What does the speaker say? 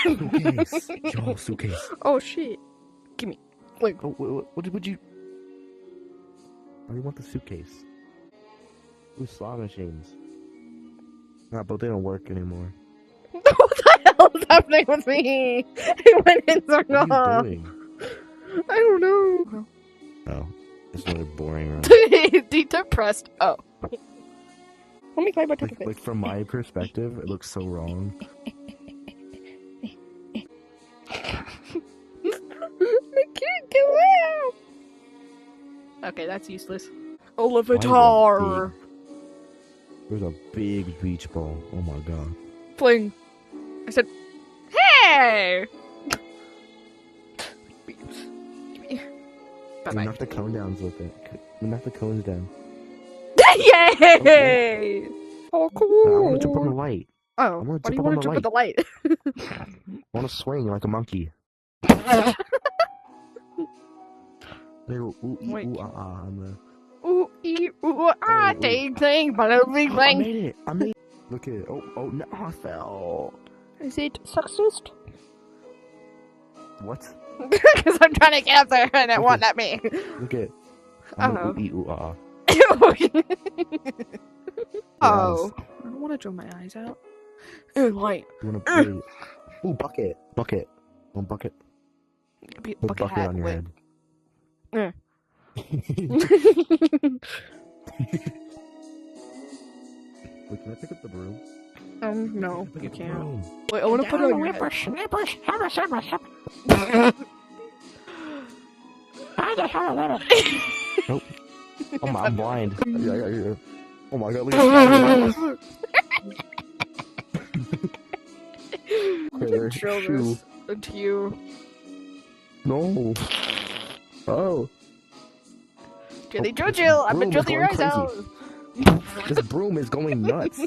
Suitcase. Yo, suitcase. Oh shit. Gimme. Wait. Oh, what would you? I want the suitcase. Ooh, slot machines. Nah, but they don't work anymore. What the hell is happening with me? It went in circles. What are you doing? I don't know. Oh, it's another boring round. Depressed. Oh. Let me climb on top of it. Like from my perspective, it looks so wrong. I can't get out. Okay, that's useless. Elevator. There's a big beach ball. Oh my god. Fling. I said, hey! Bye-bye. Knock the cone downs with it. Knock the cones down. Yay! Oh, cool. I want to jump on the light. Oh, I why want to do you jump want to on jump the at the light? I want to swing like a monkey. They go ooh, ee, Wait. ooh, ah, Ooh, ee, ooh, ah, dang, thing, bling, I bling. made it! I made it! Look at it. Oh, no, I fell. Is it sexist? What? Because I'm trying to get up there and it won't let me. Look at it. Oh. Ooh, ee, ooh, ah. Oh. I don't want to draw my eyes out. Ooh, light. You want to play? Ooh, bucket. Bucket. One bucket. Put Bucket hat. on your Wait. head. Wait, can I pick up the broom? No, Pick you up the can't. broom. Wait, I want to put it on your head. Nope. Oh my, I'm blind. Yeah. Oh my god, look at that. Okay, there's Drill shoe. this into you. No. Oh. Dilly Oh, this drill, I've been broom is drilling your eyes going out. This broom is going nuts.